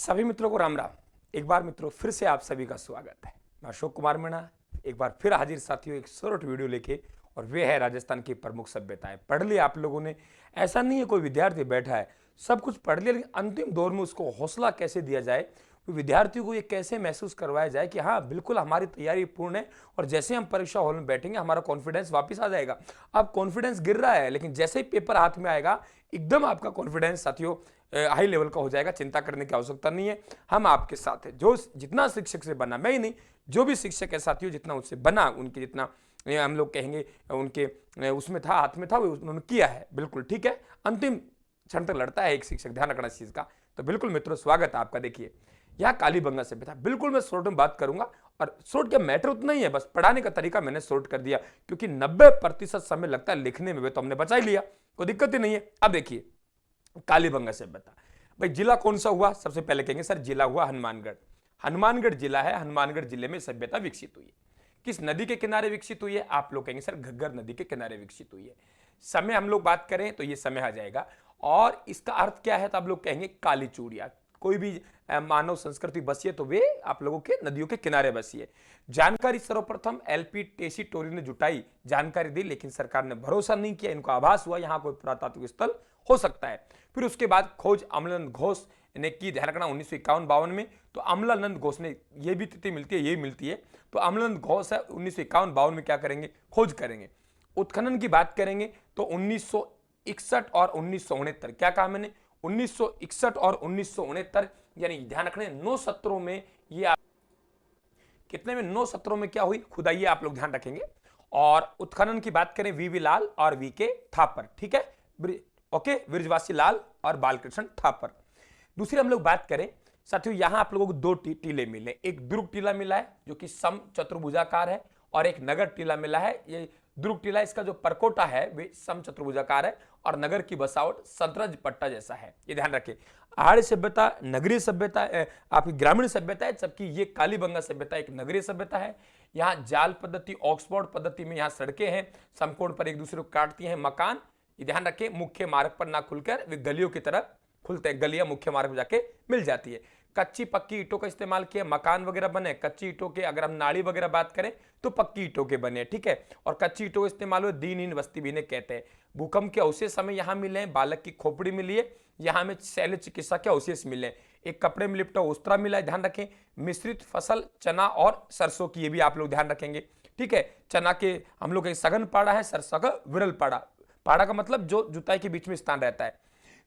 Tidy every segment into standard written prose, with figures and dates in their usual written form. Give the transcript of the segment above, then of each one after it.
सभी मित्रों को राम राम। एक बार मित्रों फिर से आप सभी का स्वागत है। मैं अशोक कुमार मीणा एक बार फिर हाजिर साथियों एक शॉर्ट वीडियो लेके, और वे है राजस्थान की प्रमुख सभ्यताएं। पढ़ लिया आप लोगों ने, ऐसा नहीं है कोई विद्यार्थी बैठा है सब कुछ पढ़ लिया, लेकिन अंतिम दौर में उसको हौसला कैसे दिया जाए, विद्यार्थियों को ये कैसे महसूस करवाया जाए कि हाँ बिल्कुल हमारी तैयारी पूर्ण है, और जैसे हम परीक्षा हॉल में बैठेंगे हमारा कॉन्फिडेंस वापस आ जाएगा। अब कॉन्फिडेंस गिर रहा है, लेकिन जैसे ही पेपर हाथ में आएगा एकदम आपका कॉन्फिडेंस साथियों हाई लेवल का हो जाएगा। चिंता करने की आवश्यकता नहीं है, हम आपके साथ हैं। जो जितना शिक्षक से बना, मैं ही नहीं, जो भी शिक्षक है साथियों जितना उससे बना, उनके जितना हम लोग कहेंगे उनके उसमें था, हाथ में था, वो उन्होंने किया है। बिल्कुल ठीक है, अंतिम क्षण तक लड़ता है एक शिक्षक, ध्यान रखना इस चीज का। तो बिल्कुल मित्रों स्वागत है आपका। देखिए यहाँ कालीबंगा सभ्यता, बिल्कुल मैं शॉर्ट में बात करूंगा, और शॉर्ट का मैटर उतना ही है, बस पढ़ाने का तरीका मैंने शॉर्ट कर दिया, क्योंकि 90% समय लगता है लिखने में, तो हमने बचा ही लिया, कोई दिक्कत ही नहीं है। अब देखिए कालीबंगा सभ्यता, भाई जिला कौन सा हुआ? सबसे पहले कहेंगे सर जिला हुआ हनुमानगढ़। हनुमानगढ़ जिला है, हनुमानगढ़ जिले में सभ्यता विकसित हुई है। किस नदी के किनारे विकसित हुई है? आप लोग कहेंगे सर घग्गर नदी के किनारे विकसित हुई है। समय हम लोग बात करें तो ये समय आ जाएगा, और इसका अर्थ क्या है? तो आप लोग कहेंगे काली चूड़िया। कोई भी मानव संस्कृति बसी है तो वे आप लोगों के नदियों के किनारे बसी है। जानकारी सर्वप्रथम एलपी टेसी टोरी ने जुटाई, जानकारी दी, लेकिन सरकार ने भरोसा नहीं किया। इनको आभास हुआ यहाँ कोई पुरातात्विक स्थल हो सकता है। फिर उसके बाद खोज अमलानंद घोष ने की, ध्यान रखना 1951-52 में। तो अमलानंद घोष ने, ये भी तिथि मिलती है, ये मिलती है, तो अमलानंद घोष है 1951-52 में क्या करेंगे? खोज करेंगे। उत्खनन की बात करेंगे तो 1961 और 1969, क्या कहा मैंने? 1961 और 1969, यानी ध्यान रखने 9 सत्रों में ये कितने में? 9 सत्रों में क्या हुई खुदाई, आप लोग ध्यान रखेंगे। और उत्खनन की बात करें वीवी लाल और वी के थापर, ठीक है, ओके, ब्रिजवासी लाल और बालकृष्ण थापर। दूसरी हम लोग बात करें साथियों, यहां आप लोगों को दो टीले मिले, एक दुर्ग टीला मिला है जो कि सम चतुर्भुजाकार है, और एक नगर टीला मिला है। ये दुर्ग टीला, इसका जो परकोटा है वे सम चतुर्भुजाकार है, और नगर की बसावट संतरज पट्टा जैसा है, ये ध्यान रखें। पहाड़ी सभ्यता नगरीय सभ्यता, आपकी ग्रामीण सभ्यता है, जबकि ये कालीबंगा सभ्यता एक नगरीय सभ्यता है। यहाँ जाल पद्धति, ऑक्सफोर्ड पद्धति में यहाँ सड़कें हैं, समकोण पर एक दूसरे को काटती हैं। मकान, ये ध्यान रखें, मुख्य मार्ग पर ना खुलकर वे गलियों की तरफ खुलते हैं, गलियां मुख्य मार्ग में जाके मिल जाती है। कच्ची पक्की ईंटों का इस्तेमाल किया, मकान वगैरह बने कच्ची ईंटों के। अगर हम नाड़ी वगैरह बात करें तो पक्की ईंटों के बने, ठीक है। और कच्ची ईंटों का इस्तेमाल हुए, दीनहीन बस्ती भी इन्हें कहते हैं। भूकंप के अवशेष हमें यहाँ मिले हैं, बालक की खोपड़ी मिली है, यहाँ हमें शैल्य चिकित्सा के अवशेष मिले हैं। एक कपड़े में लिपटा उस्तरा मिला है, ध्यान रखें। मिश्रित फसल चना और सरसों की, ये भी आप लोग ध्यान रखेंगे, ठीक है। चना के हम लोग सघन पाड़ा है, सरसों का विरल पाड़ा। पाड़ा का मतलब जो जुताई के बीच में स्थान रहता है।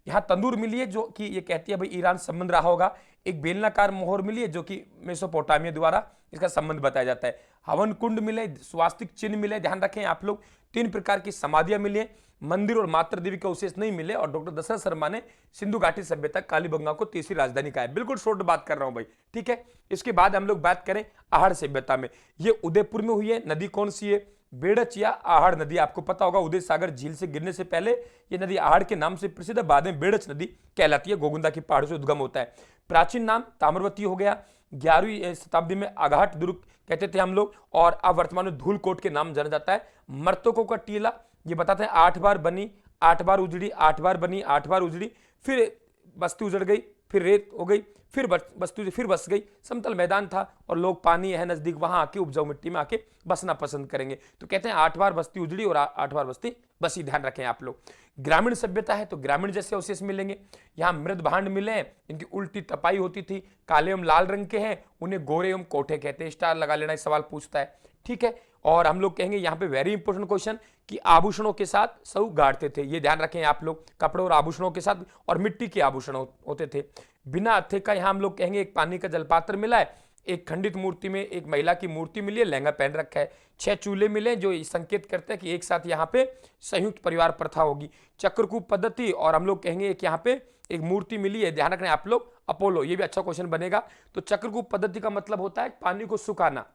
यहाँ तंदूर मिली है जो कि ये कहती है भाई ईरान संबंध रहा होगा। एक बेलनाकार मोहर मिली है जो कि मेसोपोटामिया द्वारा इसका संबंध बताया जाता है। हवन कुंड मिले, स्वास्तिक चिन्ह मिले, ध्यान रखें आप लोग। 3 प्रकार की समाधियां मिली है, मंदिर और मातृ देवी के अवशेष नहीं मिले। और डॉक्टर दशरथ शर्मा ने सिंधु घाटी सभ्यता कालीबंगा को तीसरी राजधानी कहा है। बिल्कुल शॉर्ट बात कर रहा हूं भाई, ठीक है। इसके बाद हम लोग बात करें आहड़ सभ्यता में, ये उदयपुर में हुई है। नदी कौन सी है? बेड़च या आहड़ नदी। आपको पता होगा उदय सागर झील से गिरने से पहले ये नदी आहड़ के नाम से प्रसिद्ध है, बाद में बेड़च नदी कहलाती है, गोगुंदा की पहाड़ से उद्गम होता है। प्राचीन नाम ताम्रवती हो गया। 11वीं शताब्दी में अघाट दुर्ग कहते थे हम लोग, और अब वर्तमान में धूलकोट के नाम जाना जाता है। मर्तकों का टीला, ये बताते हैं 8 बार बनी, 8 बार उजड़ी, 8 बार बनी, 8 बार उजड़ी, फिर बस्ती उजड़ गई, फिर रेत हो गई, फिर बस्ती फिर बस गई। समतल मैदान था और लोग पानी है नजदीक, वहां आके उपजाऊ मिट्टी में आके बसना पसंद करेंगे। तो कहते हैं 8 बार बस्ती उजड़ी और 8 बार बस्ती बसी, ध्यान रखें आप लोग। ग्रामीण सभ्यता है तो ग्रामीण जैसे अवशेष मिलेंगे। यहाँ मृद भांड मिले हैं, इनकी उल्टी तपाई होती थी, काले एवं लाल रंग के हैं, उन्हें गोरे एवं कोठे कहते हैं। स्टार लगा लेना, सवाल पूछता है, ठीक है। और हम लोग कहेंगे यहाँ पे वेरी इंपॉर्टेंट क्वेश्चन कि आभूषणों के साथ सऊ गाड़ते थे, ये ध्यान रखें आप लोग। कपड़े और आभूषणों के साथ, और मिट्टी के आभूषण होते थे। बिना हत्थे का यहाँ हम लोग कहेंगे एक पानी का जलपात्र मिला है, एक खंडित मूर्ति में एक महिला की मूर्ति मिली है, लहंगा पहन रखा है। 6 चूल्हे मिले जो संकेत करते हैं कि एक साथ यहाँ पे संयुक्त परिवार प्रथा होगी। चक्रकूप पद्धति, और हम लोग कहेंगे एक यहाँ पे एक मूर्ति मिली है, ध्यान रखना आप लोग, अपोलो, ये भी अच्छा क्वेश्चन बनेगा। तो चक्रकूप पद्धति का मतलब होता है पानी को सुखाना,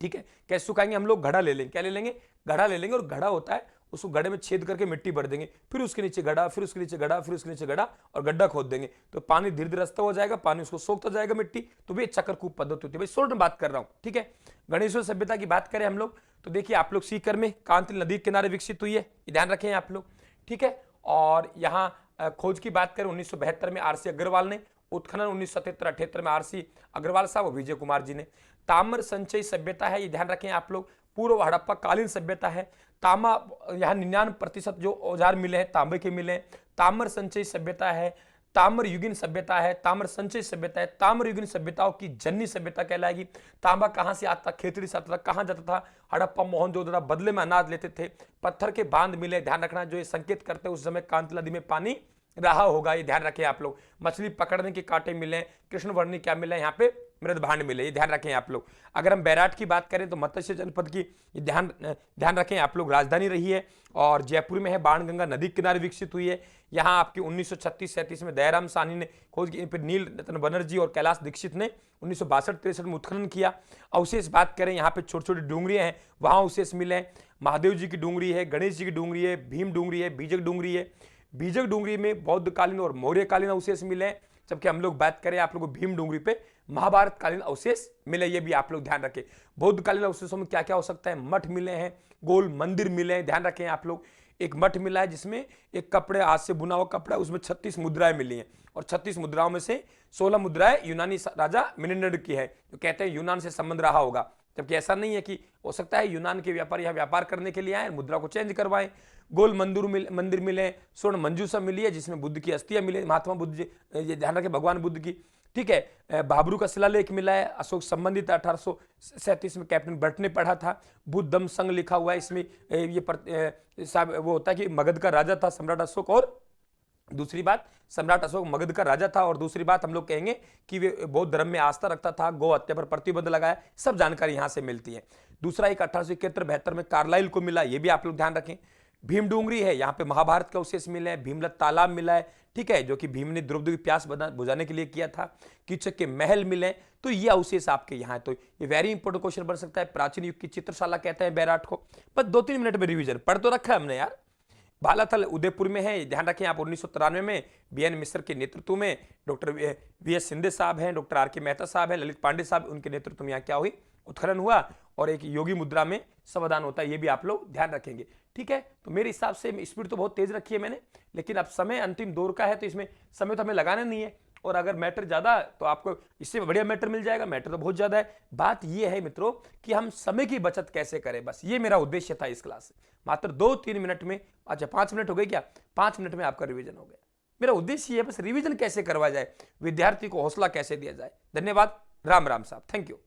ठीक है। कैसे सुखाएंगे? हम लोग घड़ा ले लेंगे, क्या ले लेंगे? घड़ा ले लेंगे, और घड़ा होता है उसको गड्ढे में छेद करके मिट्टी भर देंगे, फिर उसके नीचे गड्ढा, फिर उसके नीचे गड्ढा, फिर उसके नीचे गड्ढा, और गड्ढा खोद देंगे, तो पानी धीरे धीरे रस्ता हो जाएगा, पानी उसको सोखता जाएगा मिट्टी। तो वे चक्रकूप पद्धति होती है भाई, शॉर्ट में बात कर रहा हूं, ठीक है। गणेश्वर सभ्यता की बात करें हम लोग तो देखिए आप लोग सीकर में कांतिल नदी के किनारे विकसित हुई है, ध्यान रखें आप लोग, ठीक है। और यहाँ खोज की बात करें 1972 में आरसी अग्रवाल ने, उत्खनन 1977-78 में आरसी अग्रवाल साहब और विजय कुमार जी ने। ताम्र संचयी सभ्यता है, ये ध्यान रखें आप लोग, पूर्व हड़प्पा कालीन सभ्यता है। तांबा, यहाँ 99% जो औजार मिले हैं तांबे के मिले हैं। ताम्र संचयी सभ्यता है, ताम्र युगीन सभ्यता है, ताम्र संचयी सभ्यता है। ताम्र युगीन सभ्यताओं की जननी सभ्यता कहलाएगी। तांबा कहां से आता था? खेतड़ी से आता था। कहां जाता था? हड़प्पा मोहनजोदड़ो, बदले में अनाज लेते थे। पत्थर के बांध मिले, ध्यान रखना, जो ये संकेत करते हैं उस समय कांतला नदी में पानी रहा होगा, ये ध्यान रखें आप लोग। मछली पकड़ने के कांटे मिले, कृष्णवर्णी क्या मिले यहाँ पे? मृद भांड मिले, ये ध्यान रखें आप लोग। अगर हम बैराट की बात करें तो मत्स्य जनपद की ध्यान रखें आप लोग, राजधानी रही है और जयपुर में है। बाणगंगा नदी किनारे विकसित हुई है। यहाँ आपकी 1936-37 में दयाराम साहनी ने खोज की, फिर नील रतन बनर्जी और कैलाश दीक्षित ने 1962-63 में उत्खनन किया। अवशेष बात करें, यहाँ पे छोटी छोटी डूंगरियां हैं, वहां अवशेष मिले। महादेव जी की डूंगरी है, गणेश जी की डूंगरी है, भीम डूंगरी है, बीजक डूंगरी है। बीजक डूंगरी में बौद्धकालीन और मौर्यकालीन अवशेष मिले हैं, जबकि हम लोग बात करें आप लोगों को भीम डूंगरी पे महाभारत कालीन अवशेष मिले, ये भी आप लोग ध्यान रखें। बौद्धकालीन अवशेषों में क्या क्या हो सकता है? मठ मिले हैं, गोल मंदिर मिले हैं, ध्यान रखें आप लोग। एक मठ मिला है जिसमें एक कपड़े, हाथ से बुना हुआ कपड़ा, उसमें 36 मुद्राएं मिली हैं और 36 मुद्राओं में से 16 मुद्राएं यूनानी राजा मिलिंड की है, जो कहते हैं यूनान से संबंध रहा होगा। जबकि ऐसा नहीं है, कि हो सकता है यूनान के व्यापारी यहाँ व्यापार करने के लिए आए, मुद्रा को चेंज करवाएं। गोल मंदिर मिले, स्वर्ण मंजूषा मिली है जिसमें बुद्ध की अस्थियां मिले, महात्मा बुद्ध जी, ये ध्यान रखें, भगवान बुद्ध की। ठीक है, बाबरू का शिलालेख मिला है, अशोक संबंधित 1837 में कैप्टन बर्ट ने पढ़ा था। बुद्धम संघ लिखा हुआ है इसमें। वो होता है कि मगध का राजा था सम्राट अशोक, और दूसरी बात, सम्राट अशोक मगध का राजा था, और दूसरी बात हम लोग कहेंगे कि वे बौद्ध धर्म में आस्था रखता था, गौ हत्या पर प्रतिबंध लगाया। सब जानकारी यहां से मिलती है। दूसरा एक 1871-72 में कार्लाइल को मिला, ये भी आप लोग ध्यान रखें। भीम डूंगरी है, यहाँ पे महाभारत के अवशेष मिले हैं। भीमलत तालाब मिला है, ठीक है, जो कि भीम ने द्रौपदी की प्यास बुझाने के लिए किया था। कीचक के महल मिले, तो ये अवशेष आपके यहाँ है। तो ये वेरी इंपॉर्टेंट क्वेश्चन बन सकता है। प्राचीन युग की चित्रशाला कहते हैं बैराट को। बस 2-3 मिनट में रिवीजन पढ़ तो रखा है हमने यार। बालाथल उदयपुर में है, ध्यान रखें आप। 1993 में बीएन मिश्र के नेतृत्व में डॉक्टर वीएस सिंधे साहब हैं, डॉक्टर आर के मेहता साहब हैं, ललित पांडे साहब, उनके नेतृत्व में यहाँ क्या हुई? उत्खनन हुआ, और एक योगी मुद्रा में समाधान होता है, ये भी आप लोग ध्यान रखेंगे। ठीक है, तो मेरे हिसाब से स्पीड तो बहुत तेज रखी है मैंने, लेकिन अब समय अंतिम दौर का है, तो इसमें समय तो हमें लगाना नहीं है। और अगर मैटर ज्यादा तो आपको इससे बढ़िया मैटर मिल जाएगा। मैटर तो बहुत ज्यादा है। बात यह है मित्रों कि हम समय की बचत कैसे करें, बस ये मेरा उद्देश्य था इस क्लास से। मात्र 2-3 मिनट में, अच्छा 5 मिनट हो गए क्या? 5 मिनट में आपका रिवीजन हो गया। मेरा उद्देश्य ये है बस रिवीजन कैसे करवा जाए, विद्यार्थी को हौसला कैसे दिया जाए। धन्यवाद। राम राम साहब, थैंक यू।